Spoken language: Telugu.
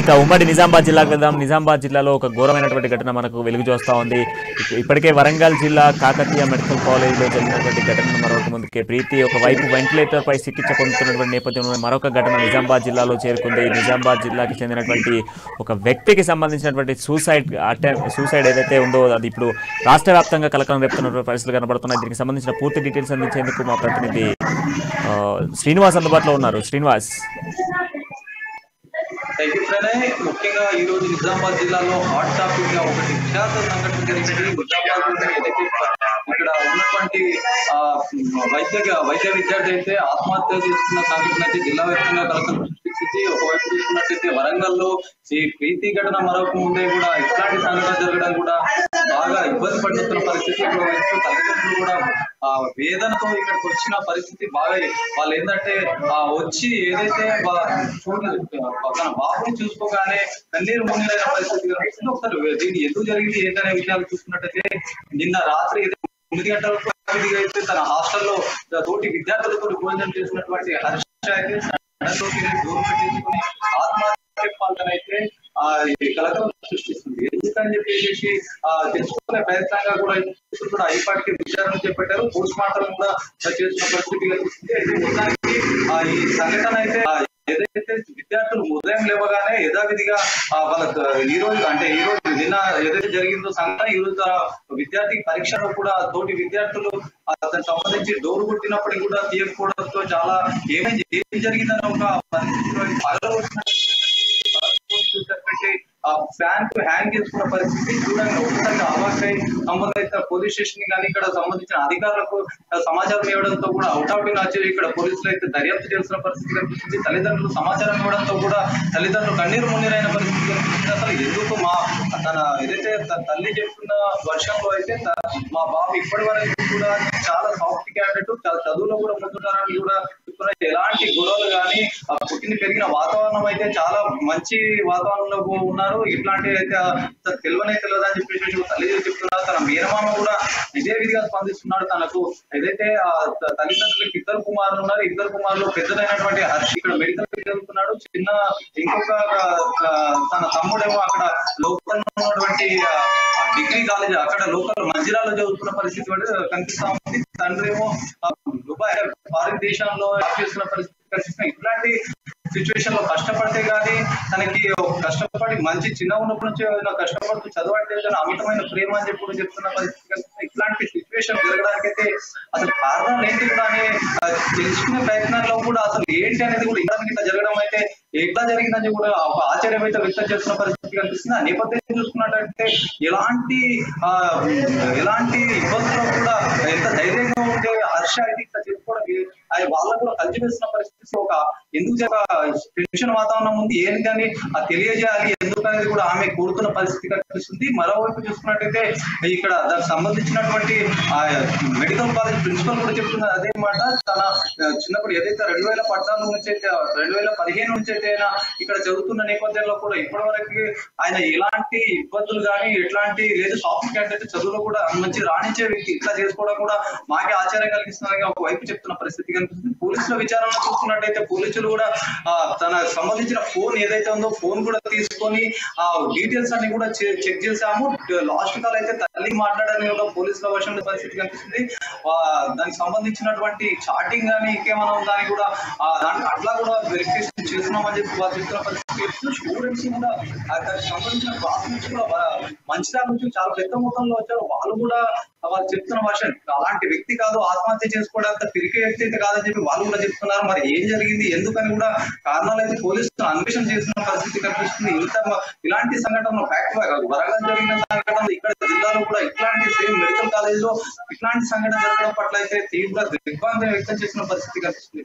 ఇక ఉమ్మడి నిజామాబాద్ జిల్లాకు వెళ్దాం. నిజామాబాద్ జిల్లాలో ఒక ఘోరమైనటువంటి ఘటన మనకు వెలుగు చూస్తూ ఉంది. ఇప్పటికే వరంగల్ జిల్లా కాకతీయ మెడికల్ కాలేజీలో జరిగినటువంటి ఘటనను మరొక ముందుకే ప్రీతి ఒకవైపు వెంటిలేటర్ పై చికిత్స పొందుతున్నటువంటి నేపథ్యంలో మరొక ఘటన నిజామాబాద్ జిల్లాలో చేరుకుంది. నిజామాబాద్ జిల్లాకి చెందినటువంటి ఒక వ్యక్తికి సంబంధించినటువంటి సూసైడ్ ఏదైతే ఉందో అది ఇప్పుడు రాష్ట్ర వ్యాప్తంగా కలకలం రేపుతున్నటువంటి పరిస్థితులు కనబడుతున్నాయి. దీనికి సంబంధించిన పూర్తి డీటెయిల్స్ అందించేందుకు మా ప్రతినిధి శ్రీనివాస్ అందుబాటులో ఉన్నారు. శ్రీనివాస్, ప్రణయ్, ముఖ్యంగా ఈ రోజు నిజామాబాద్ జిల్లాలో హాట్ టాపిక్ గా ఒకటి విషాద సంఘటన జరిగింది. నిజామాబాద్ ఏదైతే ఇక్కడ ఉన్నటువంటి వైద్య విద్యార్థి అయితే ఆత్మహత్య చేసుకున్న సంఘటన అయితే జిల్లా వ్యాప్తంగా కలకలం సృష్టించింది. ఒకవైపు చూసుకున్నట్టయితే వరంగల్ లో ఈ ప్రీతి ఘటన మరొక ముందే కూడా ఇట్లాంటి సంఘటన జరగడం కూడా బాగా ఇబ్బంది పడుతున్న పరిస్థితి. తల్లిదండ్రులు కూడా వేదనతో ఇక్కడికి వచ్చిన పరిస్థితి బాగా వాళ్ళు ఏంటంటే వచ్చి ఏదైతే తన బాబుని చూసుకోగానే కన్నీరు మున్నీరైన పరిస్థితి కనిపిస్తుంది. ఒకసారి దీన్ని ఎందుకు జరిగింది ఏంటనే విషయాలు చూసుకున్నట్టయితే నిన్న రాత్రి 9 గంటలకు అయితే తన హాస్టల్లో తోటి విద్యార్థులతో భోజనం చేసినటువంటి హర్ష అయితే దూరం పెట్టేసుకుని ఆత్మహత్య పాల్గొనైతే కలకలం సృష్టిస్తుంది. ఎందుకని చెప్పేసి తెలుసుకునే ప్రయత్నంగా కూడా ఇప్పటికీ విచారణ చేపట్టారు. పోస్ట్ మార్టం కూడా చేసిన పరిస్థితి కనిపిస్తుంది. అయితే మొత్తానికి ఈ సంఘటన అయితే ఏదైతే విద్యార్థులు ఉదయం లేవగానే యథావిధిగా ఈ రోజు నిన్న ఏదైతే జరిగిందో సంఘటన ఈ రోజు విద్యార్థి పరీక్షలో కూడా తోటి విద్యార్థులు అతనికి సంబంధించి డోర్ కొట్టినప్పటికీ కూడా తీయకపోవడంతో చాలా ఏం జరిగిందని ఒక పరిస్థితిలో ఫ్యాన్ కు హ్యాంగ్ చేసుకున్న పరిస్థితి చూడండి. ఒకసారి అవాక్కై సంబంధిత పోలీస్ స్టేషన్ కానీ ఇక్కడ సంబంధించిన అధికారులకు సమాచారం ఇవ్వడంతో కూడా అవుట్ వచ్చి ఇక్కడ పోలీసులు అయితే దర్యాప్తు చేస్తున్న పరిస్థితి కనిపిస్తుంది. తల్లిదండ్రులు సమాచారం ఇవ్వడంతో కూడా తల్లిదండ్రులు కన్నీరు మున్నీరైన పరిస్థితి కనిపిస్తుంది. అసలు ఎందుకు తన ఏదైతే తల్లి చెప్తున్న వర్షంలో అయితే మా బాబు ఇప్పటి వరకు కూడా చాలా సాఫ్ట్ క్యాండిడేట్, చాలా చదువులో కూడా ముందున్నారని కూడా చెప్తున్నారు. ఎలాంటి గొడవలు కానీ పుట్టిన పెరిగిన వాతావరణం అయితే చాలా మంచి వాతావరణంలో ఉన్నారు. ఇట్లాంటి అయితే తెలియదని చెప్పేసి తల్లి చెప్తున్నారు. తన మేనమామ కూడా ఇదే విధిగా స్పందిస్తున్నాడు. తనకు ఏదైతే తల్లిదండ్రులకు 2 కుమారులు ఉన్నారు. 2 కుమారులు పెద్దదైనటువంటి హర్షి ఇక్కడ మెడికల్ చదువుతున్నాడు. ఇంకొక తన తమ్ముడేమో అక్కడ లోకల్ ఉన్నటువంటి డిగ్రీ కాలేజ్ అక్కడ లోకల్ మంజిరాలో చదువుతున్న పరిస్థితి కనిపిస్తా ఉంది. తండ్రి ఏమో దుబాయ్ ఫారిన్ దేశంలో చేస్తున్న పరిస్థితి కనిపిస్తుంది. ఇట్లాంటి సిచ్యువేషన్ లో కష్టపడితే గానీ తనకి కష్టపడి మంచి చిన్న ఉన్నప్పటి నుంచి కష్టపడుతూ చదవంటే అమితమైన ప్రేమ అని చెప్పి చెప్తున్న పరిస్థితి. ఇట్లాంటి సిచ్యువేషన్ జరగడానికి అయితే అసలు కారణాలు ఏంటి కూడా తెలుసుకునే ప్రయత్నాల్లో కూడా అసలు ఏంటి అనేది కూడా ఇట్లా జరగడం అయితే ఎట్లా జరిగిందని కూడా ఒక ఆశ్చర్యం అయితే వ్యక్తం చేస్తున్న పరిస్థితి కనిపిస్తుంది. ఆ నేపథ్యం చూసుకున్నట్టయితే ఎలాంటి ఇబ్బందుల్లో కూడా ఎంత ధైర్యంగా ఉంటే హర్ష అయితే ఇట్లా చెప్పుకోవడం వాళ్ళకు కూడా కలిసివేస్తున్న పరిస్థితి. ఒక ఎందుకు టెన్షన్ వాతావరణం ఉంది ఏంటని తెలియజేయాలి ఎందుకనేది కూడా ఆమె కోరుతున్న పరిస్థితి కనిపిస్తుంది. మరోవైపు చూసుకున్నట్టయితే ఇక్కడ దానికి సంబంధించినటువంటి మెడికల్ కాలేజ్ ప్రిన్సిపల్ కూడా చెప్తున్నారు అదే మాట. తన చిన్నప్పుడు ఏదైతే 2014 నుంచి అయితే 2015 నుంచి అయితే ఇక్కడ చదువుతున్న నేపథ్యంలో కూడా ఇప్పటి వరకు ఆయన ఎలాంటి ఇబ్బందులు కానీ ఎట్లాంటి లేదు సాఫ్ట్ క్యాండిడేట్ చదువులో కూడా మంచి రాణించే వ్యక్తి ఇట్లా చేసుకోవడం కూడా మాకే ఆశ్చర్యం కలిగిస్తుందని ఒకవైపు చెప్తున్న పరిస్థితి కనిపిస్తుంది. పోలీసుల విచారణ చూసుకున్నట్టయితే పోలీసులు కూడా తన సంబంధించిన ఫోన్ ఏదైతే ఉందో ఫోన్ కూడా తీసుకొని ఆ డీటెయిల్స్ అన్ని కూడా చెక్ చేశాము. లాస్ట్ కాల్ అయితే తల్లి మాట్లాడని కూడా పోలీసుల వర్షం పరిస్థితి కనిపిస్తుంది. దానికి సంబంధించినటువంటి చాటింగ్ కానీ ఇంకేమైనా ఉందని కూడా దానికి అట్లా కూడా వెరిఫికేషన్ చేస్తున్నామని చెప్పి వాళ్ళు చెప్తున్న పరిస్థితి. స్టూడెంట్స్ కూడా దానికి సంబంధించిన క్లాస్మేట్స్ కూడా మంచిర్యాల నుంచి చాలా పెద్ద మొత్తంలో వచ్చారు. వాళ్ళు కూడా వాళ్ళు చెప్తున్న వర్షన్ అలాంటి వ్యక్తి కాదు, ఆత్మహత్య చేసుకోవడానికి పిరికే వ్యక్తి అయితే కాదని చెప్పి వాళ్ళు కూడా చెప్తున్నారు. మరి ఏం జరిగింది ఎందుకని కూడా కారణాలు అయితే పోలీసులు అన్వేషణ చేస్తున్న పరిస్థితి కనిపిస్తుంది. ఇలాంటి సంఘటనలు ఫ్యాక్ట్ వరంగల్ జరిగిన సంఘటన ఇక్కడ జిల్లాలో కూడా ఇట్లాంటి సేమ్ మెడికల్ కాలేజ్ లో ఇట్లాంటి సంఘటన జరగడం పట్ల అయితే తీవ్ర దిగ్భ్రాంతి వ్యక్తం చేసిన పరిస్థితి కనిపిస్తుంది.